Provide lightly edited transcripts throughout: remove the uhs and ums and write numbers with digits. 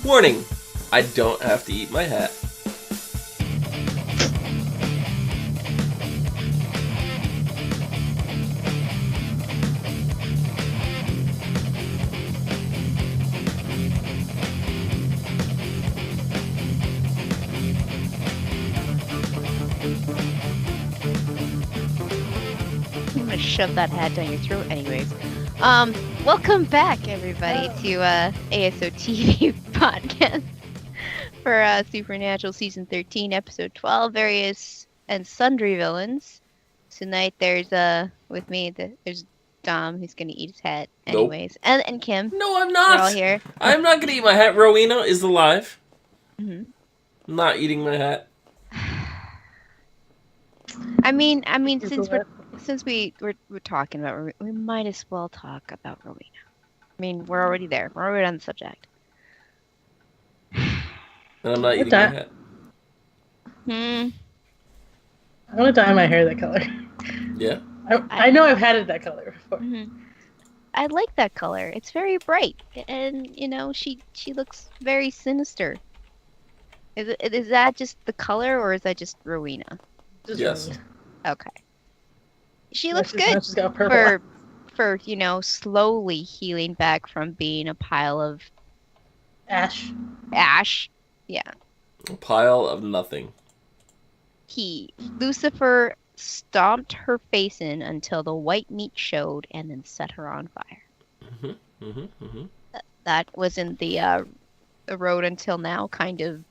Warning, I don't have to eat my hat. I'm gonna shove that hat down your throat anyways. Welcome back everybody to ASOTV podcast for Supernatural Season 13, Episode 12, Various and Sundry Villains. Tonight there's with me, there's Dom, who's gonna eat his hat anyways. Nope. And Kim. No, I'm not! We're all here. I'm not gonna eat my hat. Rowena is alive. Mm-hmm. I'm not eating my hat. I mean, since we're talking about, we might as well talk about Rowena. I mean, we're already there. We're already on the subject. And I'm not eating my hat. I want to dye my hair that color. Yeah? I know I've had it that color before. Mm-hmm. I like that color. It's very bright, and she looks very sinister. Is that just the color, or is that just Rowena? Yes. Okay. She looks She's good got purple. for slowly healing back from being a pile of ash. Yeah. A pile of nothing. Lucifer stomped her face in until the white meat showed, and then set her on fire. That was in the road until now kind of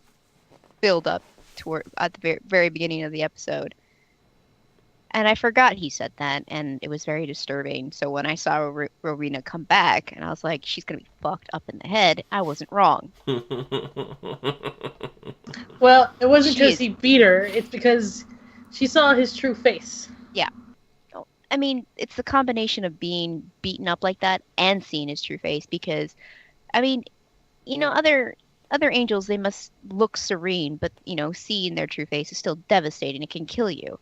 build up toward at the very beginning of the episode. And I forgot he said that, and it was very disturbing. So when I saw Rowena come back, and I was like, she's going to be fucked up in the head, I wasn't wrong. Well, it wasn't because he beat her. It's because she saw his true face. Yeah. I mean, it's the combination of being beaten up like that and seeing his true face. Because, I mean, other angels, they must look serene, but, seeing their true face is still devastating. It can kill you.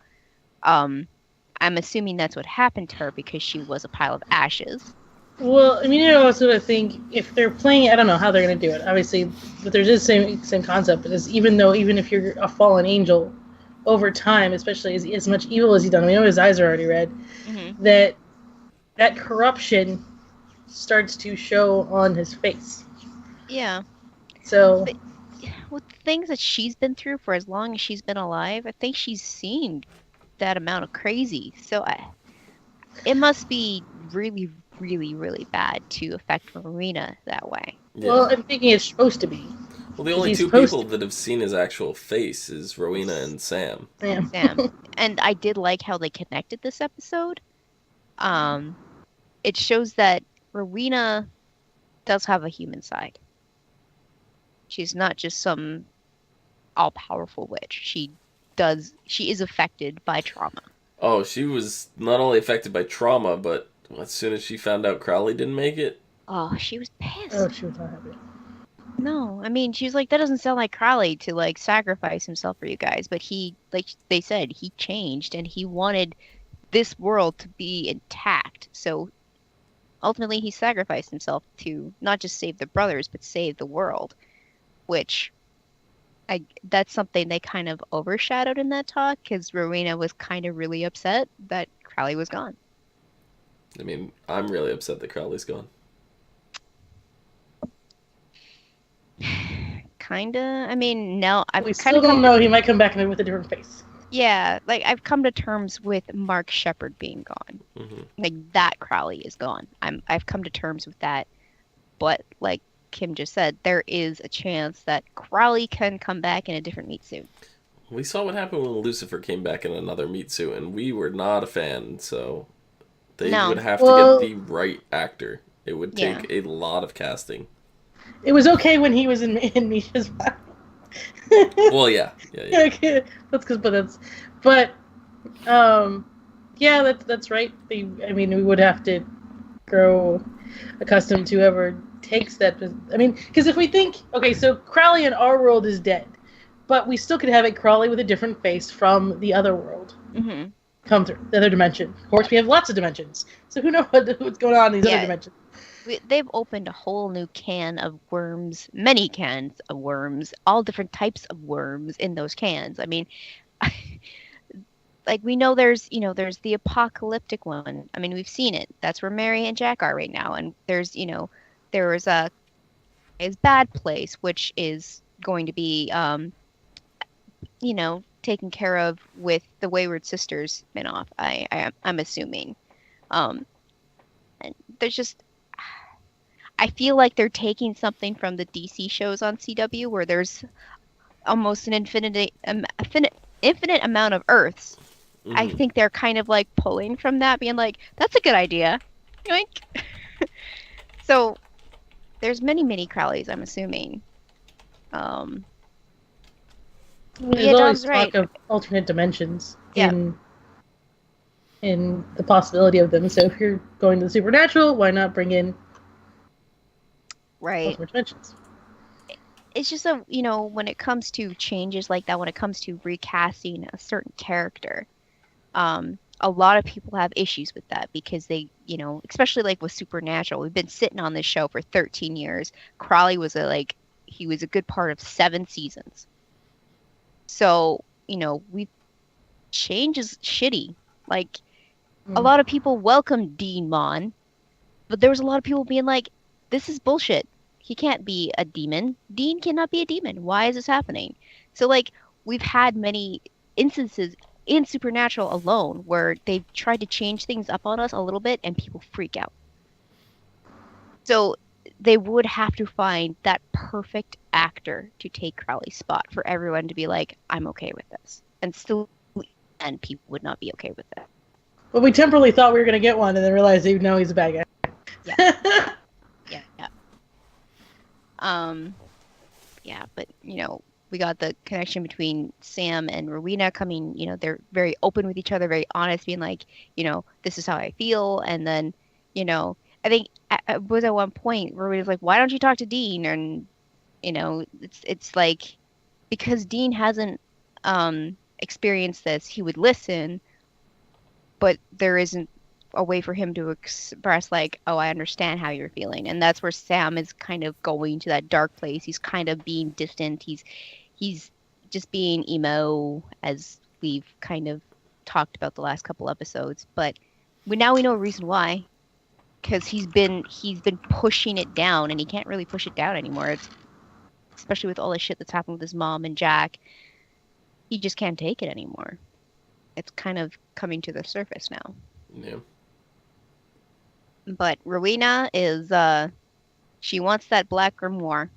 I'm assuming that's what happened to her because she was a pile of ashes. Well, I mean, also I think if they're playing, I don't know how they're going to do it, obviously, but there's the same concept. Because even if you're a fallen angel, over time, especially as much evil as he's done, we know his eyes are already red, that corruption starts to show on his face. Yeah. So, but with things that she's been through for as long as she's been alive, I think she's seen that amount of crazy. So it must be really, really, really bad to affect Rowena that way. Yeah. Well, I'm thinking it's supposed to be. Well, the only two people that have seen his actual face is Rowena and Sam. Sam. And I did like how they connected this episode. It shows that Rowena does have a human side. She's not just some all-powerful witch. She is affected by trauma. Oh, she was not only affected by trauma, but as soon as she found out Crowley didn't make it... Oh, she was pissed. Oh, she was not happy. No, I mean, she was like, that doesn't sound like Crowley to, sacrifice himself for you guys. But he, like they said, he changed, and he wanted this world to be intact. So, ultimately, he sacrificed himself to not just save the brothers, but save the world. Which... that's something they kind of overshadowed in that talk, because Rowena was kind of really upset that Crowley was gone. I mean, I'm really upset that Crowley's gone. Kinda. I mean, no. We still don't know. He might come back with a different face. Yeah, I've come to terms with Mark Sheppard being gone. That Crowley is gone. I've come to terms with that. But, Kim just said, there is a chance that Crowley can come back in a different meat suit. We saw what happened when Lucifer came back in another meat suit, and we were not a fan, so they would have to get the right actor. It would take a lot of casting. It was okay when he was in Misha's body. Well, yeah. That's right. We would have to grow accustomed to whoever takes that. I mean, because if we think, okay, so Crowley in our world is dead, but we still could have a Crowley with a different face from the other world. come through the other dimension. Of course, we have lots of dimensions, so who knows what's going on in these other dimensions. They've opened a whole new can of worms, many cans of worms, all different types of worms in those cans. I mean, like we know there's the apocalyptic one. I mean, we've seen it. That's where Mary and Jack are right now. And there's a bad place, which is going to be taken care of with the Wayward Sisters spinoff. I'm assuming. And there's just, I feel like they're taking something from the DC shows on CW, where there's almost an infinite amount of Earths. Mm-hmm. I think they're kind of like pulling from that, being like, "That's a good idea." Yoink. So there's many Crowleys, I'm assuming. There's always talk of alternate dimensions in the possibility of them. So if you're going to the Supernatural, why not bring in alternate dimensions? It's just when it comes to changes like that, when it comes to recasting a certain character, a lot of people have issues with that because they, especially like with Supernatural, we've been sitting on this show for 13 years. Crowley was he was a good part of 7 seasons. So, change is shitty. Like, a lot of people welcomed Dean Mon, but there was a lot of people being like, this is bullshit. He can't be a demon. Dean cannot be a demon. Why is this happening? So, like, we've had many instances in Supernatural alone where they've tried to change things up on us a little bit and people freak out. So they would have to find that perfect actor to take Crowley's spot for everyone to be like, I'm okay with this. And people would not be okay with that. Well, we temporarily thought we were going to get one and then realized no, he's a bad guy. Yeah. But, we got the connection between Sam and Rowena coming, they're very open with each other, very honest, being like, this is how I feel. And then, I think it was at one point Rowena's like, why don't you talk to Dean? And, it's like, because Dean hasn't experienced this, he would listen, but there isn't a way for him to express like, oh, I understand how you're feeling. And that's where Sam is kind of going to that dark place. He's kind of being distant. He's just being emo, as we've kind of talked about the last couple episodes. But we know a reason why, because he's been pushing it down, and he can't really push it down anymore. Especially with all the shit that's happened with his mom and Jack, he just can't take it anymore. It's kind of coming to the surface now. Yeah. But Rowena is, she wants that black grimoire.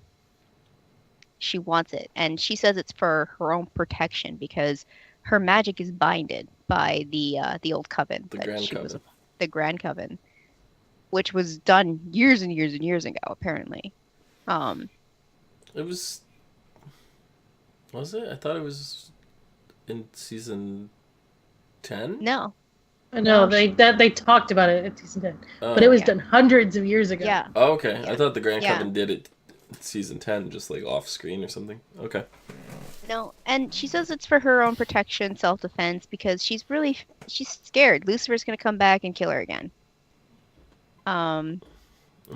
She wants it. And she says it's for her own protection because her magic is binded by the old coven. The Grand Coven. Which was done years and years and years ago, apparently. It was... Was it? I thought it was in season 10? No. No, they talked about it in season 10. But it was done hundreds of years ago. Yeah. Oh, okay. Yeah. I thought the Grand Coven did it in season 10, just like off screen or something. Okay. No, and she says it's for her own protection, self-defense, because she's scared. Lucifer's going to come back and kill her again. And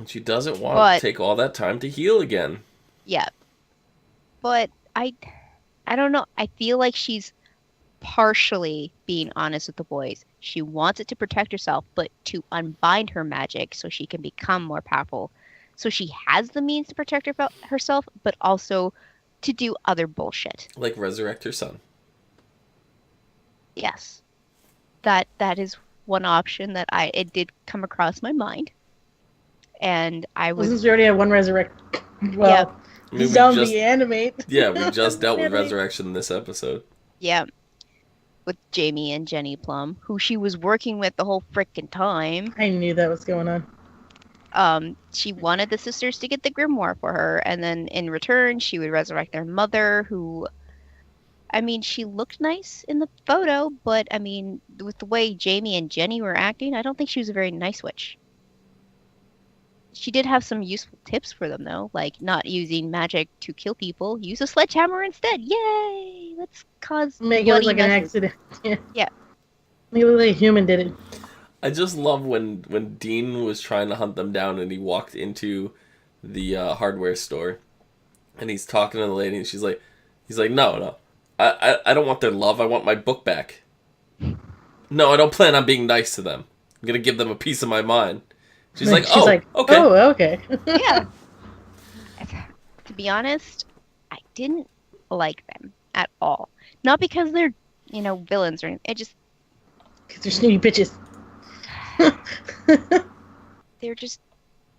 she doesn't want to take all that time to heal again. Yeah. But I don't know. I feel like she's partially being honest with the boys. She wants it to protect herself, but to unbind her magic so she can become more powerful. So she has the means to protect herself, but also to do other bullshit. Like resurrect her son. Yes. That is one option that it did come across my mind. And I was... Since we already had one resurrect... Well, he's down the animate. Yeah, we just dealt with resurrection in this episode. Yeah. With Jamie and Jenny Plum, who she was working with the whole frickin' time. I knew that was going on. She wanted the sisters to get the grimoire for her, and then in return, she would resurrect their mother, who... I mean, she looked nice in the photo, but, I mean, with the way Jamie and Jenny were acting, I don't think she was a very nice witch. She did have some useful tips for them, though, like not using magic to kill people. Use a sledgehammer instead. Yay! Let's cause make it look like an accident. Yeah. Maybe like a human did it. I just love when Dean was trying to hunt them down and he walked into the hardware store and he's talking to the lady and he's like, no, I don't want their love. I want my book back. No, I don't plan on being nice to them. I'm gonna give them a piece of my mind. She's like, okay. Oh, okay. Yeah. To be honest, I didn't like them at all. Not because they're, villains or anything. It just... Because they're snooty bitches. They're just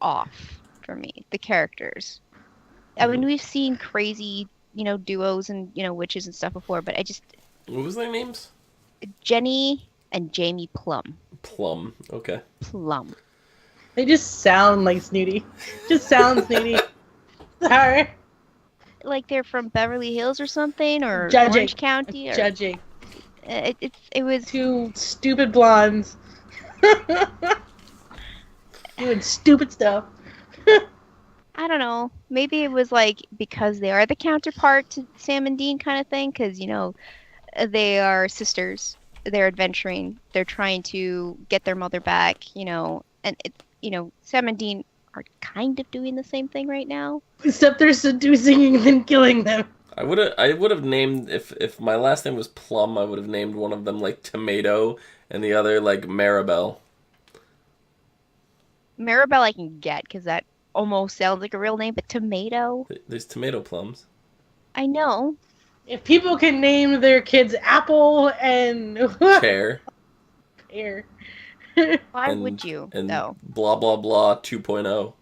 off for me, the characters. I mean, we've seen crazy, duos and, witches and stuff before, but I just... What was their names? Jenny and Jamie Plum. Plum, okay. Plum. They just sound like snooty. Just sound snooty. Sorry. Like they're from Beverly Hills or something, or Judging. Orange County. Or... Judging. It was... Two stupid blondes. Doing stupid stuff. I don't know. Maybe it was like because they are the counterpart to Sam and Dean kind of thing, because, they are sisters. They're adventuring. They're trying to get their mother back, and Sam and Dean are kind of doing the same thing right now. Except they're seducing and then killing them. I would have named, if my last name was Plum, I would have named one of them like Tomato and the other like Maribel. Maribel I can get because that almost sounds like a real name, but Tomato? There's tomato plums. I know. If people can name their kids Apple and... Pear. Pear. Why would you? And no. blah, blah, blah 2.0.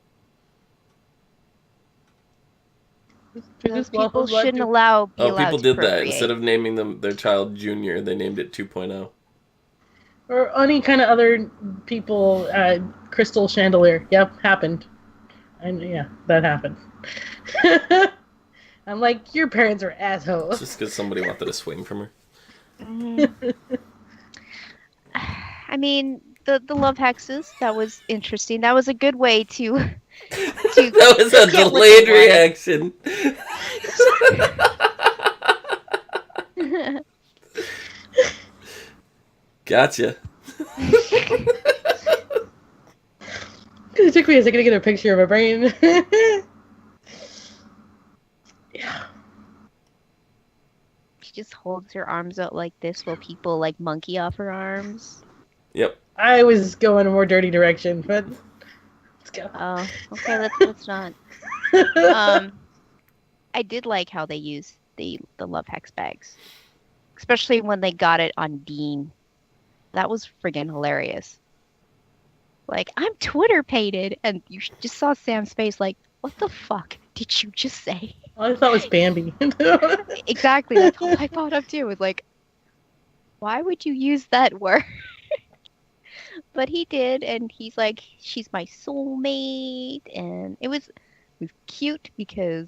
Those people shouldn't allow people did that. procreate. Instead of naming their child Junior, they named it 2.0. Or any kind of other people, Crystal Chandelier. Yep, happened. And yeah, that happened. I'm like, your parents are assholes. Just because somebody wanted to swing from her. I mean, the love hexes, that was interesting. That was a good way to that was a delayed reaction. Gotcha. It took me a second to get a picture of my brain. Yeah. She just holds her arms out like this while people like monkey off her arms. Yep. I was going a more dirty direction, but let's go. Oh, okay, let's not. I did like how they used the love hex bags. Especially when they got it on Dean. That was friggin' hilarious. Like, I'm Twitter pated, and you just saw Sam's face like, what the fuck did you just say? All I thought was Bambi. Exactly, that's all I thought of too. Was like, why would you use that word? But he did, and he's like, she's my soulmate, and it was cute because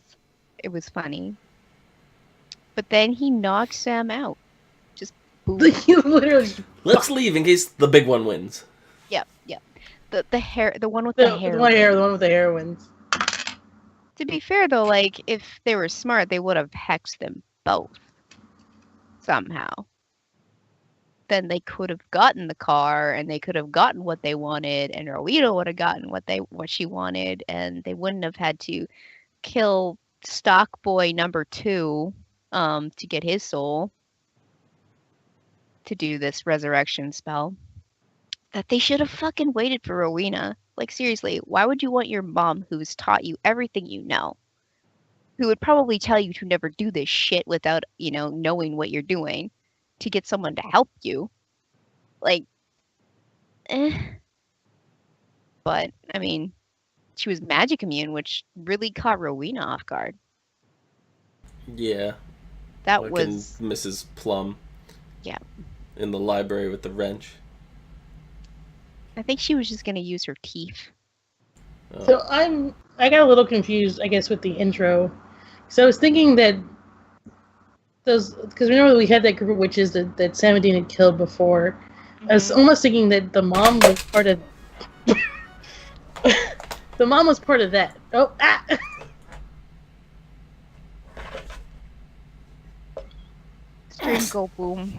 it was funny. But then he knocked Sam out. Just boom. Literally. Let's leave in case the big one wins. Yep. The one with the hair. The one with the hair wins. To be fair though, like if they were smart, they would have hexed them both somehow. Then they could have gotten the car, and they could have gotten what they wanted, and Rowena would have gotten what she wanted, and they wouldn't have had to kill Stock Boy number 2 to get his soul to do this resurrection spell. That they should have fucking waited for Rowena. Like, seriously, why would you want your mom, who's taught you everything you know, who would probably tell you to never do this shit without, knowing what you're doing, to get someone to help you? Like, But, I mean, she was magic immune, which really caught Rowena off guard. Yeah. That like was... Mrs. Plum. Yeah. In the library with the wrench. I think she was just going to use her teeth. Oh. So I got a little confused, I guess, with the intro. So I was thinking that those, because remember we had that group of witches that Sam and Dean had killed before. Mm-hmm. I was almost thinking that the mom was part of... the mom was part of that. Oh, ah! Stream go boom.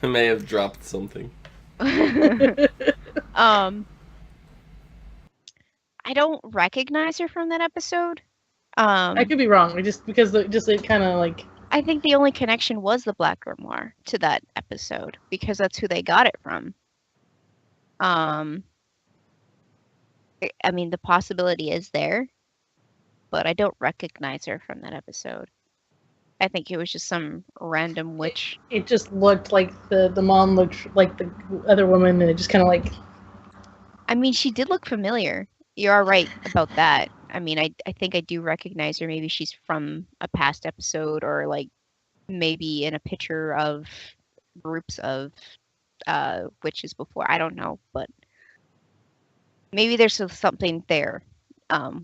I may have dropped something. Um, I don't recognize her from that episode. I could be wrong. Just because it kind of like. I think the only connection was the Black Grimoire to that episode because that's who they got it from. I mean, the possibility is there, but I don't recognize her from that episode. I think it was just some random witch. It just looked like the mom looked like the other woman, and it just kind of like. I mean, she did look familiar. You are right about that. I mean, I think I do recognize her. Maybe she's from a past episode or like maybe in a picture of groups of witches before. I don't know, but maybe there's something there.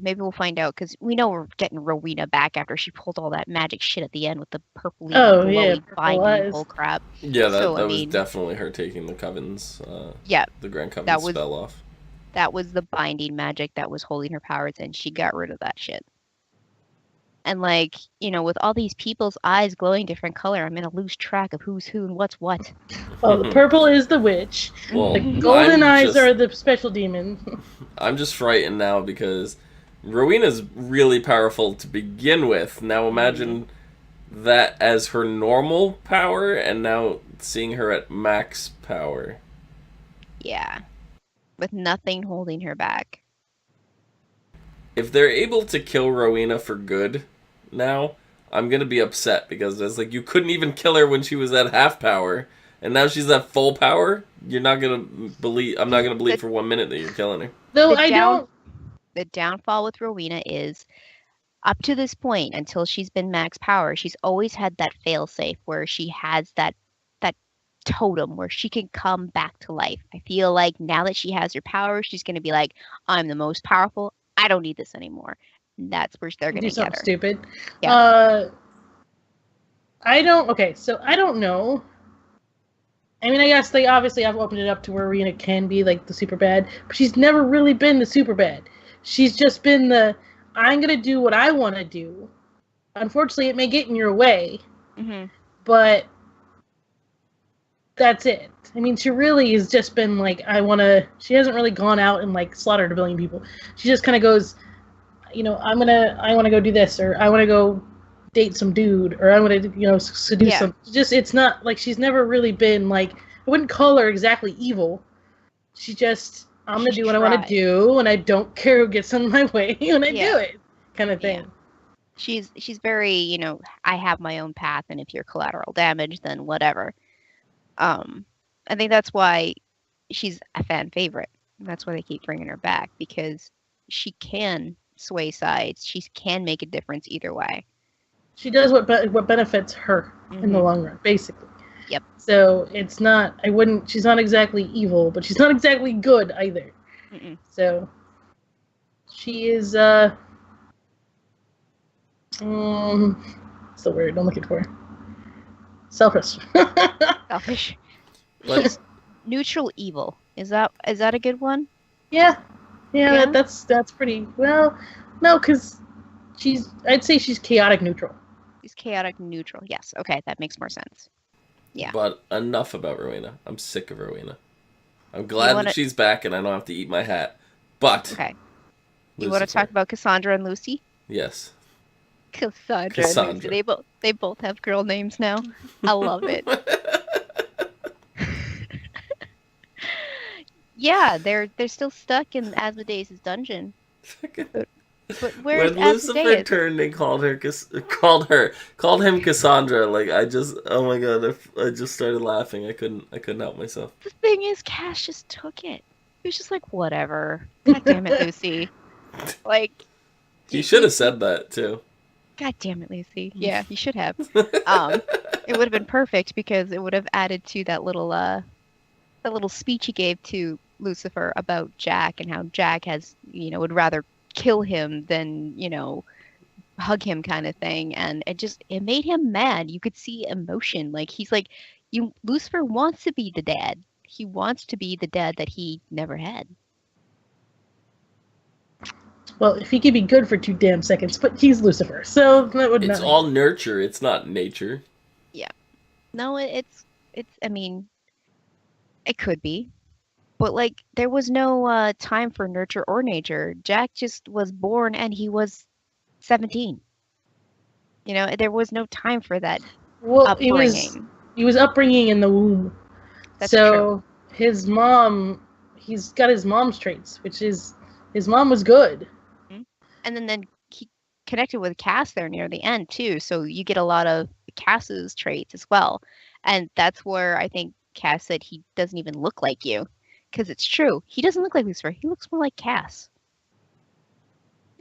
Maybe we'll find out because we know we're getting Rowena back after she pulled all that magic shit at the end with the purpley, glowy, binding bull crap. Yeah, that was definitely her taking the Coven's, the Grand Coven's spell off. That was the binding magic that was holding her powers, and she got rid of that shit. And like, with all these people's eyes glowing different color, I'm gonna lose track of who's who and what's what. Well, the purple is the witch. Well, the golden eyes are the special demon. I'm just frightened now because Rowena's really powerful to begin with. Now imagine that as her normal power, and now seeing her at max power. Yeah. With nothing holding her back. If they're able to kill Rowena for good now, I'm gonna be upset because it's like you couldn't even kill her when she was at half power, and now she's at full power. You're not gonna believe. I'm not gonna believe for 1 minute that you're killing her. No, The downfall with Rowena is up to this point, until she's been max power, she's always had that failsafe where she has that totem where she can come back to life. I feel like now that she has her power, she's going to be like, I'm the most powerful. I don't need this anymore. And that's where they're going to get her. Stupid. Yeah. I don't know. I mean, I guess they obviously have opened it up to where Rowena can be like the super bad, but she's never really been the super bad. She's just been I'm going to do what I want to do. Unfortunately, it may get in your way, but that's it. I mean, she really has just been like, she hasn't really gone out and like slaughtered a billion people. She just kind of goes, I want to go do this, or I want to go date some dude, or I want to, seduce some. It's not like she's never really been like, I wouldn't call her exactly evil. She just, I'm going to do what I want to do, and I don't care who gets in my way when I do it, kind of thing. Yeah. She's very, I have my own path, and if you're collateral damage, then whatever. I think that's why she's a fan favorite. That's why they keep bringing her back, because she can sway sides. She can make a difference either way. She does what benefits her in the long run, basically. Yep. So it's not. She's not exactly evil, but she's not exactly good either. So she is. What's the word I'm looking for? Selfish. Selfish. She's neutral evil. Is that a good one? Yeah. That's pretty well. No, because I'd say she's chaotic neutral. She's chaotic neutral. Yes. Okay, that makes more sense. Yeah. But enough about Rowena. I'm sick of Rowena. I'm glad that she's back and I don't have to eat my hat. But okay. You want to talk about Cassandra and Lucy? Yes. Cassandra and Lucy. They both have girl names now. I love it. Yeah, they're still stuck in Asmodeus' dungeon. But where's when Lucifer turned and called him Cassandra, like oh my god, I just started laughing. I couldn't help myself. The thing is, Cash just took it. He was just like, whatever. God damn it, Lucy. Like, he should have said that too. God damn it, Lucy. Yeah, he should have. It would have been perfect because it would have added to that little speech he gave to Lucifer about Jack and how Jack has, would rather kill him than, hug him kind of thing. And it made him mad. You could see emotion. Like, he's like, Lucifer wants to be the dad. He wants to be the dad that he never had. Well, if he could be good for 2 damn seconds, but he's Lucifer, so that would It's all nurture, it's not nature. Yeah. No, it's I mean, It could be. But like there was no time for nurture or nature. Jack just was born and he was 17. You know, there was no time for that Well, upbringing. he was upbringing in the womb. That's true. So his mom, he's got his mom's traits, which is his mom was good. And then he connected with Cass there near the end too, so you get a lot of Cass's traits as well. And that's where I think Cass said he doesn't even look like you, because it's true. He doesn't look like Lucifer. He looks more like Cass.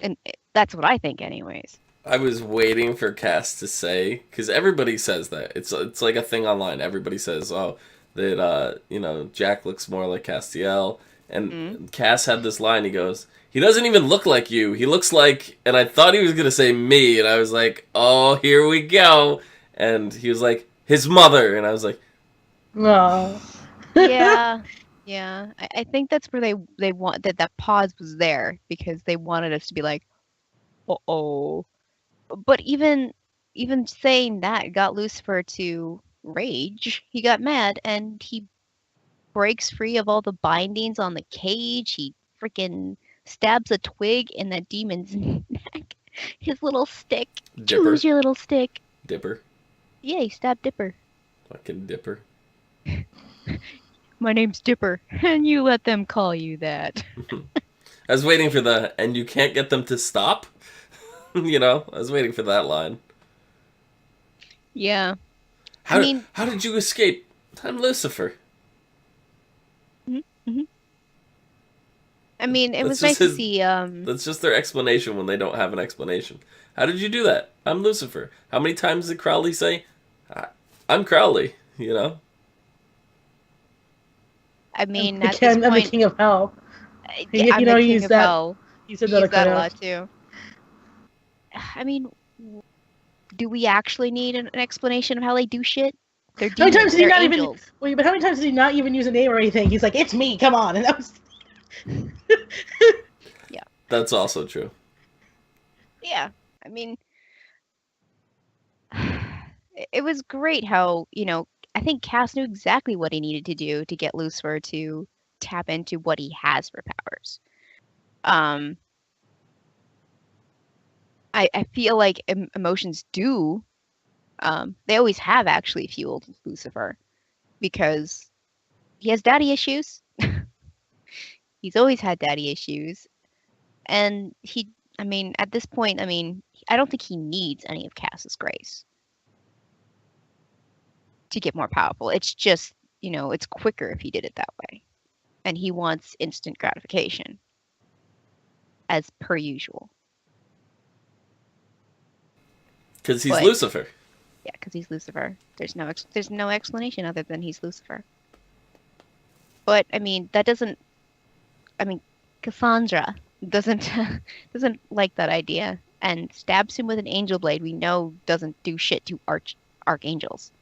And that's what I think, anyways. I was waiting for Cass to say, because everybody says that. It's like a thing online. Everybody says, oh, that Jack looks more like Castiel, and Cass had this line. He goes, he doesn't even look like you. He looks like, and I thought he was gonna say me, and I was like, oh, here we go. And he was like, his mother, and I was like, No. Yeah. Yeah. I think that's where they want that pause was there because they wanted us to be like, uh-oh. But even saying that got Lucifer to rage. He got mad and he breaks free of all the bindings on the cage. He freaking stabs a twig in that demon's neck. His little stick. Dipper. Choose your little stick. Dipper. Yeah, he stabbed Dipper. Fucking Dipper. My name's Dipper, and you let them call you that. I was waiting for and you can't get them to stop? I was waiting for that line. Yeah. How did you escape? I'm Lucifer. Mm-hmm. I mean, it That's was nice to see. That's just their explanation when they don't have an explanation. How did you do that? I'm Lucifer. How many times did Crowley say, I'm Crowley, I mean, I'm the king of hell. I'm the king of hell. You said that a lot too. I mean, do we actually need an explanation of how they do shit? They're demons. How many times did he not angels. But how many times did he not even use a name or anything? He's like, "It's me, come on," and that was. Yeah. That's also true. Yeah, I mean, it was great how I think Cass knew exactly what he needed to do to get Lucifer to tap into what he has for powers. I feel like emotions do. They always have actually fueled Lucifer because he has daddy issues. He's always had daddy issues. And at this point, I don't think he needs any of Cass's grace to get more powerful. It's just, it's quicker if he did it that way. And he wants instant gratification, as per usual. Because he's Lucifer. Yeah, because he's Lucifer. There's no explanation other than he's Lucifer. But that doesn't. Cassandra doesn't like that idea and stabs him with an angel blade. We know doesn't do shit to archangels.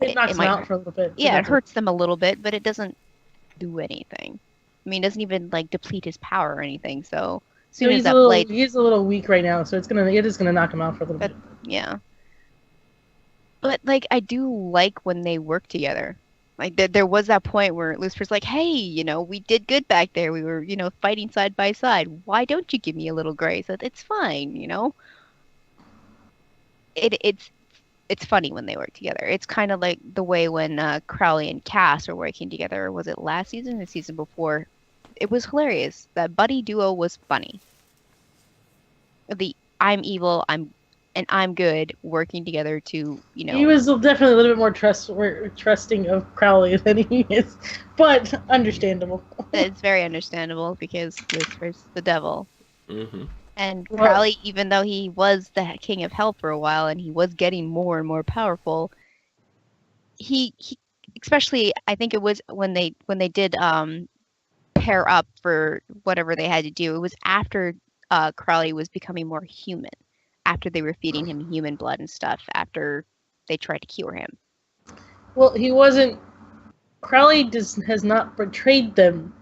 It knocks them out for a little bit. Yeah, it hurts them a little bit, but it doesn't do anything. It doesn't even deplete his power or anything. So as soon as that blade, he's a little weak right now, so it is gonna knock him out for a little bit. Yeah. But I do like when they work together. There was that point where Lucifer's like, "Hey, we did good back there. We were, fighting side by side. Why don't you give me a little grace? It's fine, It's funny when they work together. It's kind of like the way when Crowley and Cass were working together. Was it last season or the season before? It was hilarious. That buddy duo was funny. The I'm evil, I'm good working together to, He was definitely a little bit more trusting of Crowley than he is, but understandable. It's very understandable because Lucifer's the devil. Mm-hmm. And Crowley, even though he was the king of hell for a while and he was getting more and more powerful, he especially, I think it was when they did pair up for whatever they had to do, it was after Crowley was becoming more human. After they were feeding him human blood and stuff, after they tried to cure him. Well, he wasn't. Crowley has not betrayed them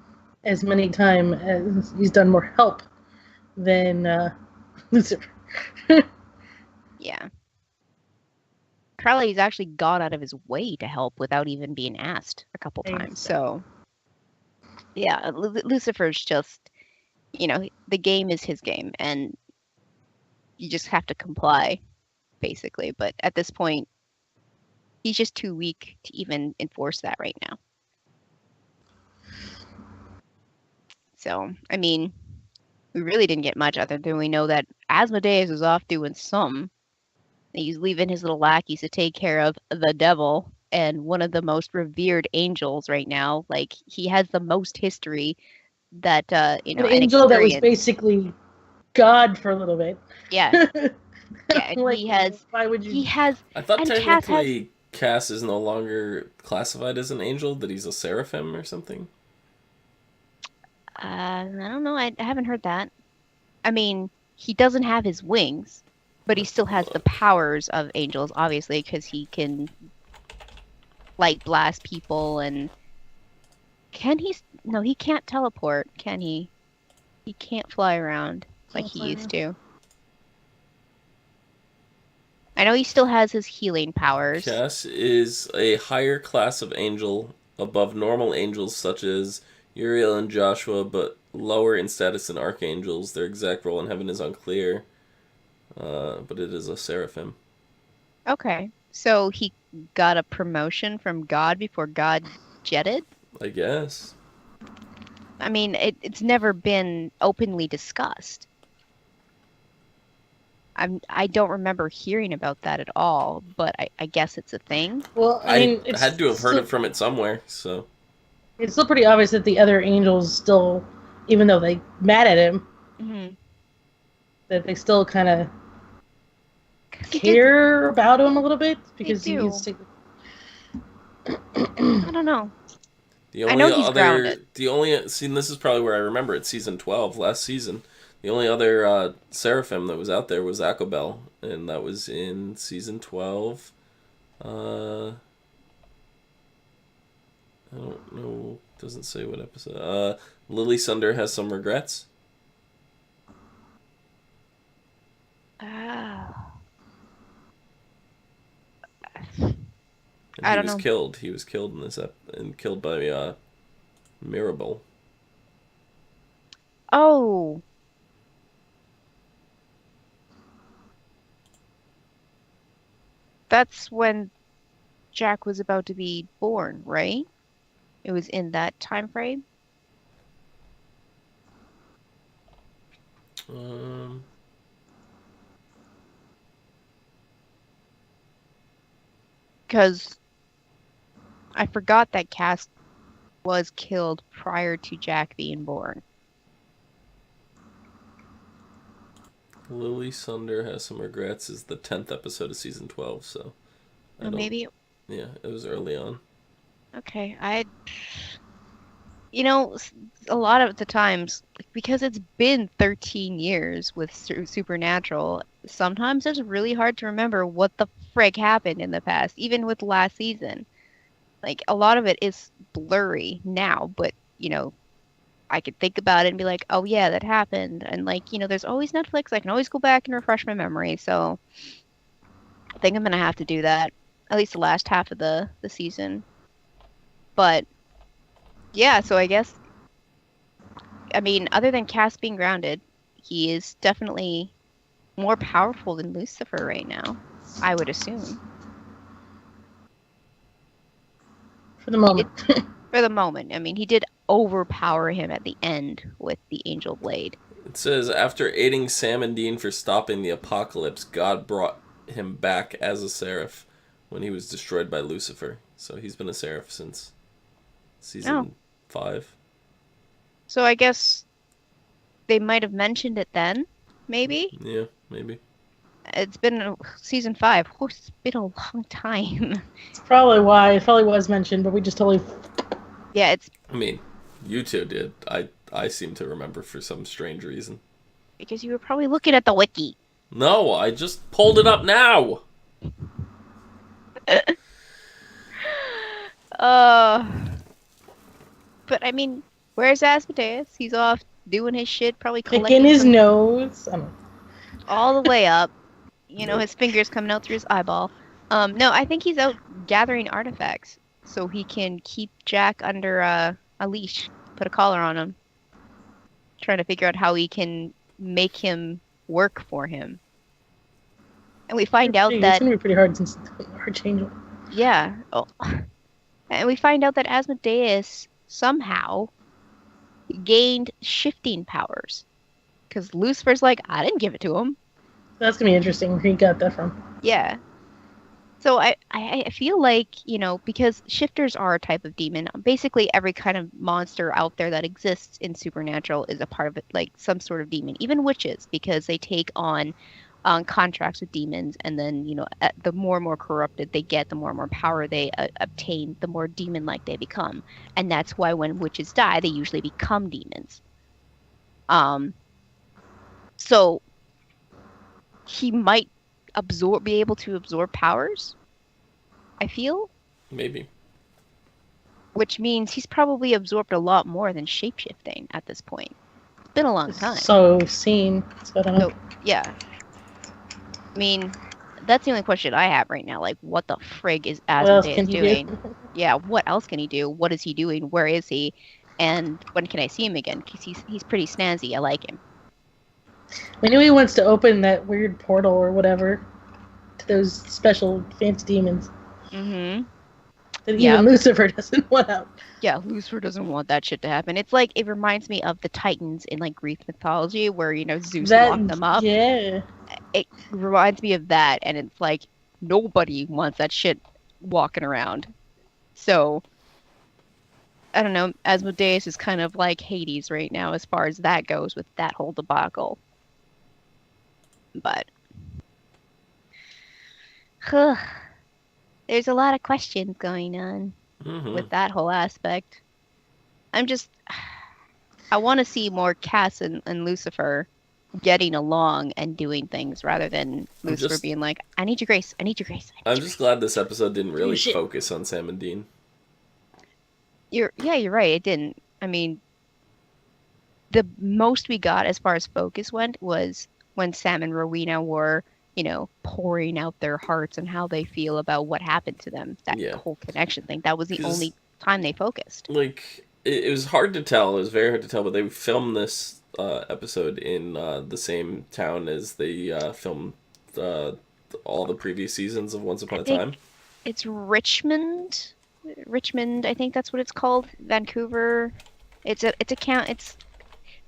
as many times as he's done more help than Lucifer. Yeah. Crowley's actually gone out of his way to help without even being asked a couple times. Exactly. So, yeah, Lucifer's just, the game is his game, and you just have to comply, basically. But at this point, he's just too weak to even enforce that right now. So, I mean, we really didn't get much other than we know that Asmodeus is off doing something. He's leaving his little lackeys to take care of the devil and one of the most revered angels right now. Like, he has the most history that, An angel that was experience. basically God for a little bit. Yeah. Yeah, and Like, he has. why would you? He has. I thought And technically Cass is no longer classified as an angel, that he's a seraphim or something. I don't know. I haven't heard that. I mean, he doesn't have his wings, but he still has the powers of angels, obviously, because he can light blast people. And can he? No, he can't teleport, can he? He can't fly around like he used to. I know he still has his healing powers. Cass is a higher class of angel above normal angels such as Uriel and Joshua, but lower in status than archangels. Their exact role in heaven is unclear, but it is a seraphim. Okay, so he got a promotion from God before God jetted? I guess. I mean, it's never been openly discussed. I don't remember hearing about that at all, but I guess it's a thing. Well, I mean, I had to have heard it from it somewhere, so. It's still pretty obvious that the other angels still, even though they mad at him, that they still kind of care about him a little bit because he needs to. I don't know. I know he's grounded. See, this is probably where I remember it. Season 12, last season. The only other seraphim that was out there was Akobel, and that was in season 12. I don't know. Doesn't say what episode. Lily Sunder has some regrets. Ah. I don't know. Killed. He was killed in this and killed by Mirabel. Oh. That's when Jack was about to be born, right? It was in that time frame. Because I forgot that Cass was killed prior to Jack being born. Lily Sunder has some regrets is the 10th episode of season 12, so. Maybe. Yeah, it was early on. Okay, a lot of the times, because it's been 13 years with Supernatural, sometimes it's really hard to remember what the frick happened in the past, even with last season. Like, a lot of it is blurry now, but, I could think about it and be like, oh yeah, that happened. And there's always Netflix. I can always go back and refresh my memory. So I think I'm going to have to do that, at least the last half of the season. But yeah, so I guess, other than Cass being grounded, he is definitely more powerful than Lucifer right now, I would assume. For the moment. For the moment. He did overpower him at the end with the Angel Blade. It says, after aiding Sam and Dean for stopping the apocalypse, God brought him back as a seraph when he was destroyed by Lucifer. So he's been a seraph since season 5. So I guess they might have mentioned it then, maybe? Yeah, maybe. It's been season 5. Oh, it's been a long time. It's probably why. It probably was mentioned, but we just totally... Yeah, it's... you two did. I seem to remember for some strange reason. Because you were probably looking at the wiki. No, I just pulled it up now! But where's Asmodeus? He's off doing his shit, probably collecting picking his nose. All the way up. His fingers coming out through his eyeball. No, I think he's out gathering artifacts so he can keep Jack under a leash, put a collar on him, trying to figure out how he can make him work for him. And we find out It's that, gonna be pretty hard since Archangel. yeah, oh, and we find out that Asmodeus somehow gained shifting powers because Lucifer's like, I didn't give it to him. That's gonna be interesting where he got that from. Yeah. So I feel like, because shifters are a type of demon, basically every kind of monster out there that exists in Supernatural is a part of it, like some sort of demon, even witches, because they take on contracts with demons, and then, the more and more corrupted they get, the more and more power they obtain, the more demon-like they become. And that's why when witches die, they usually become demons. So he might be able to absorb powers, I feel. Maybe. Which means he's probably absorbed a lot more than shapeshifting at this point. It's been a long time. So seen. So I don't know. So, yeah. I mean, that's the only question I have right now. Like, what the frig is What else Asmodeus can he doing? do? Yeah, what else can he do? What is he doing? Where is he? And when can I see him again? Because he's pretty snazzy. I like him. I know he wants to open that weird portal or whatever to those special fancy demons Mm-hmm. that Yeah. even Lucifer doesn't want out. Yeah, Lucifer doesn't want that shit to happen. It's like, it reminds me of the Titans in, like, Greek mythology where, Zeus locked them up. Yeah. It reminds me of that, and it's like, nobody wants that shit walking around. So, I don't know, Asmodeus is kind of like Hades right now as far as that goes with that whole debacle. But there's a lot of questions going on with that whole aspect. I want to see more Cass and Lucifer getting along and doing things rather than Lucifer being like, I need your grace, I need your grace. I'm just glad this episode didn't really Shit. focus on Sam and Dean. You're right, it didn't. I mean, the most we got as far as focus went was when Sam and Rowena were, pouring out their hearts and how they feel about what happened to them. That whole connection thing. That was the only time they focused. Like, it was hard to tell. It was very hard to tell, but they filmed this episode in the same town as they filmed all the previous seasons of Once Upon a Time. It's Richmond. Richmond, I think that's what it's called. Vancouver. It's the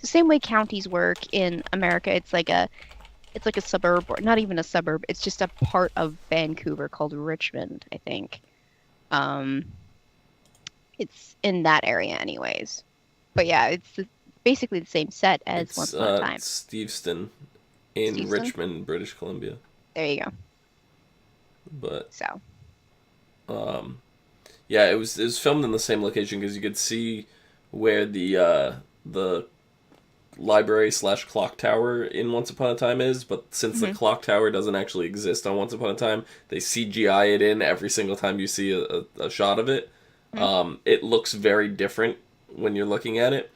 same way counties work in America. It's like a suburb, or not even a suburb. It's just a part of Vancouver called Richmond, I think. It's in that area anyways. But yeah, it's basically the same set as Once Upon a Time. Steveston in Richmond, British Columbia. There you go. But so yeah, it was filmed in the same location because you could see where the library / clock tower in Once Upon a Time is, but since the clock tower doesn't actually exist on Once Upon a Time, they CGI it in every single time you see a shot of it. It looks very different when you're looking at it,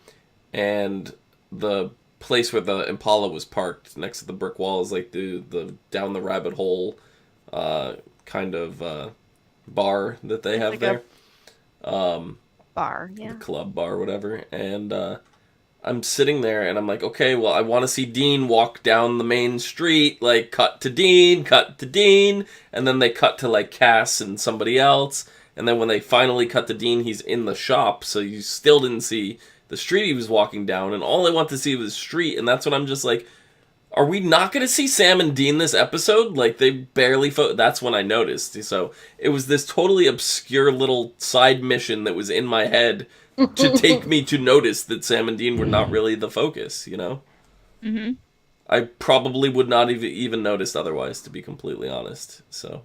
and the place where the Impala was parked next to the brick wall is like the down the rabbit hole kind of bar that they have there. Bar, yeah. Club bar, whatever. And I'm sitting there and I'm like, okay, well, I want to see Dean walk down the main street, like cut to Dean, and then they cut to like Cass and somebody else. And then when they finally cut to Dean, he's in the shop, so you still didn't see the street he was walking down, and all I want to see was the street, and that's when I'm just like, are we not going to see Sam and Dean this episode? Like, they barely... That's when I noticed. So, it was this totally obscure little side mission that was in my head to take me to notice that Sam and Dean were not really the focus, Mm-hmm. I probably would not even noticed otherwise, to be completely honest, so...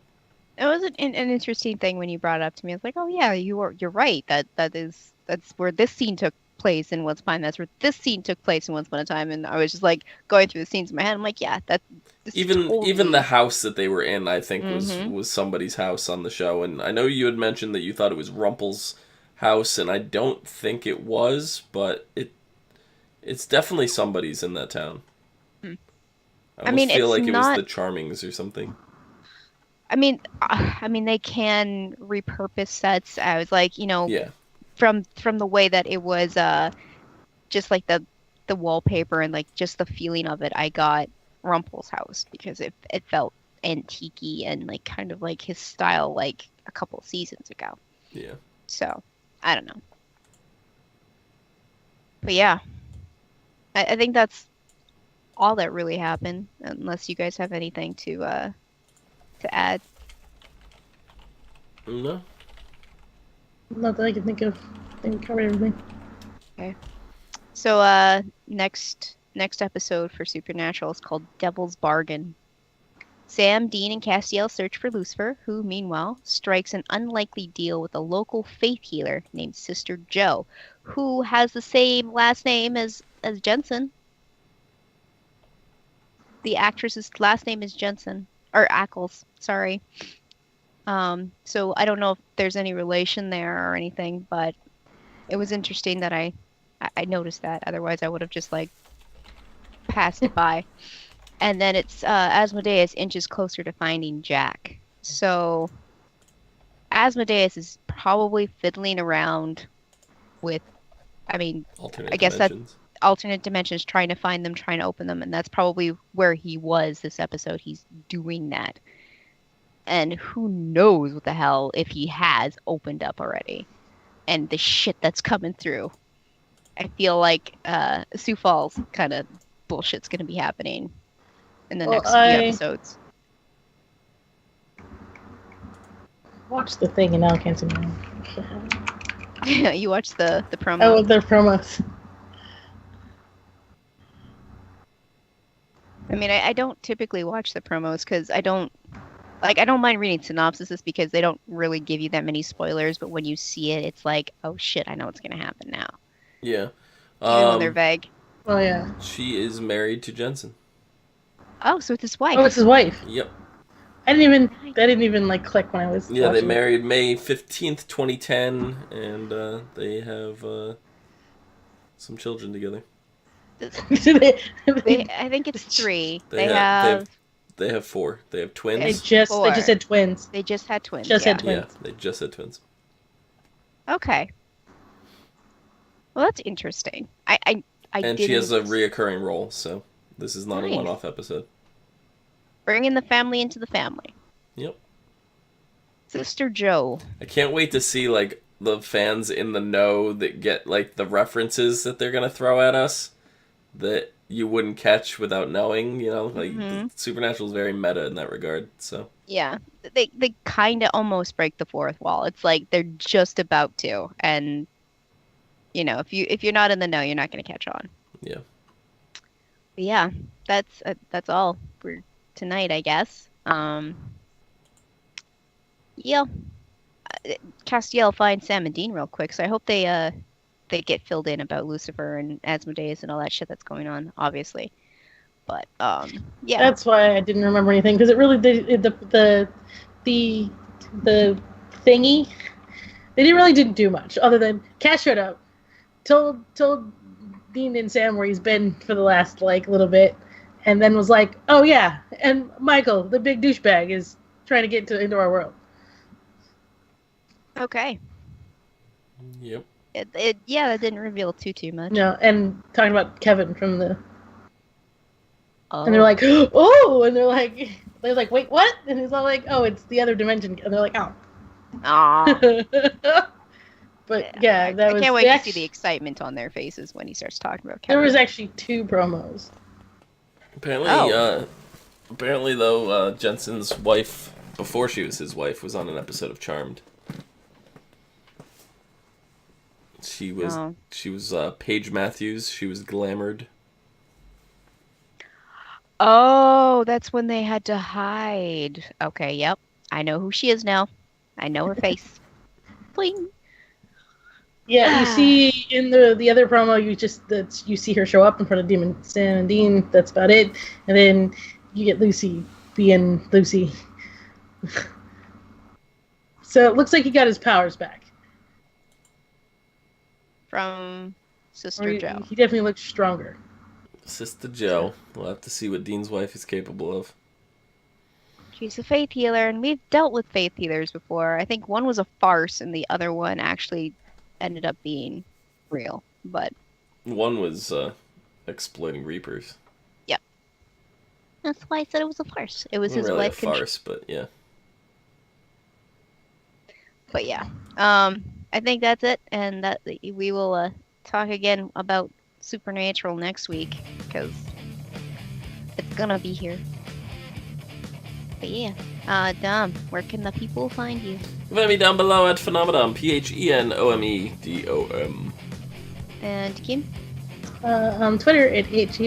It was an interesting thing when you brought it up to me. I was like, oh yeah, you're right. That's where this scene took place in Once Upon a Time. That's where this scene took place in Once Upon a Time. And I was just like going through the scenes in my head. I'm like, yeah, even the house that they were in, I think was somebody's house on the show. And I know you had mentioned that you thought it was Rumpel's house, and I don't think it was, but it's definitely somebody's in that town. I almost feel like it was the Charmings or something. I mean, they can repurpose sets. I was like, Yeah. from the way that it was, just like the wallpaper and like just the feeling of it, I got Rumpel's house because it felt antique-y and like kind of like his style, like a couple seasons ago. Yeah. So I don't know, but yeah, I think that's all that really happened, unless you guys have anything to add. No. Not that I can think of. I think we covered everything. Okay. So next episode for Supernatural is called Devil's Bargain. Sam, Dean, and Castiel search for Lucifer, who, meanwhile, strikes an unlikely deal with a local faith healer named Sister Joe, who has the same last name as Jensen. The actress's last name is Jensen, or Ackles, sorry. So I don't know if there's any relation there or anything, but it was interesting that I noticed that. Otherwise, I would have just like passed it by. And then it's Asmodeus inches closer to finding Jack. So Asmodeus is probably fiddling around with, I mean, Alternate I guess that dimensions. alternate dimensions, trying to find them, trying to open them, and that's probably where he was this episode. He's doing that. And who knows what the hell if he has opened up already. And the shit that's coming through. I feel like Sioux Falls kind of bullshit's going to be happening in the next few episodes. Watch the thing and now I can't see my You watched the promo. Oh, their promos. I mean, I don't typically watch the promos because I don't mind reading synopsises because they don't really give you that many spoilers. But when you see it, it's like, oh shit, I know what's gonna happen now. Yeah. Even when they're vague. Oh yeah. She is married to Jensen. Oh, so it's his wife. Oh, it's his wife. Yep. That didn't even like click when I was. Yeah, they watching married May 15th, 2010, and they have some children together. I think it's 3. They have 4. They have They twins. just had twins. They just had twins. Had twins. Yeah, they just had twins. Okay. Well, that's interesting. I And she has a reoccurring role, so this is not a one-off episode. Bringing the family into the family. Yep. Sister Joe. I can't wait to see like the fans in the know that get like the references that they're gonna throw at us that you wouldn't catch without knowing. You know, like Supernatural is very meta in that regard. So yeah, they kind of almost break the fourth wall. It's like they're just about to, and you know, if you're not in the know, you're not gonna catch on. Yeah. But yeah, that's all for tonight, I guess. Yeah. Castiel finds Sam and Dean real quick, so I hope they get filled in about Lucifer and Asmodeus and all that shit that's going on, obviously. But yeah. That's why I didn't remember anything because it really the thingy they didn't do much other than Cass showed up, told Dean and Sam where he's been for the last like little bit, and then was like, oh yeah, and Michael, the big douchebag, is trying to get into our world. Okay. Yep. Yeah, that didn't reveal too much. No, and talking about Kevin from the. Oh. And they're like, oh, and they're like, wait, what? And he's all like, oh, it's the other dimension, and they're like, oh. Aw. But yeah, that was. I can't wait to see the excitement on their faces when he starts talking about Kevin. There was actually 2 promos. Apparently, though, Jensen's wife, before she was his wife, was on an episode of Charmed. She was Paige Matthews. She was glamored. Oh, that's when they had to hide. Okay, yep. I know who she is now. I know her face. Bling. Yeah, you see in the other promo, you see her show up in front of Sam and Dean. That's about it. And then you get Lucy being Lucy. So it looks like he got his powers back. From Sister Joe. He definitely looks stronger. Sister Joe. We'll have to see what Dean's wife is capable of. She's a faith healer, and we've dealt with faith healers before. I think one was a farce, and the other one actually ended up being real. But One was exploiting Reapers. yep, that's why I said it was a farce. It was Wasn't his really a wife. farce, but yeah. But yeah, I think that's it, and that we will talk again about Supernatural next week because it's gonna be here. But yeah, Dom, where can the people find you? Find me down below at Phenomenon, PHENOMEDOM. And Kim? On Twitter at HUFFITY,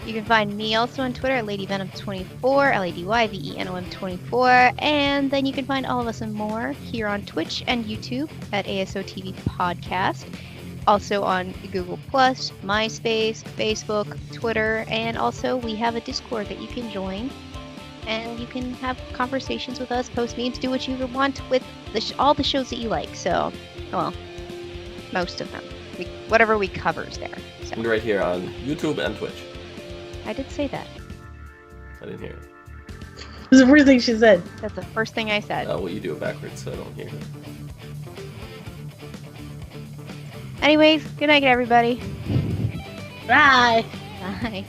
You can find me also on Twitter at LadyVenom24, LadyVenom24, and then you can find all of us and more here on Twitch and YouTube at ASOTV Podcast. Also on Google+, MySpace, Facebook, Twitter, and also we have a Discord that you can join. And you can have conversations with us, post memes, do what you want with all the shows that you like. So, well, most of them. Whatever we covers there. So. And right here on YouTube and Twitch. I did say that. I didn't hear it. It was the first thing she said. That's the first thing I said. Well, you do it backwards, so I don't hear it. Anyways, good night, everybody. Bye. Bye.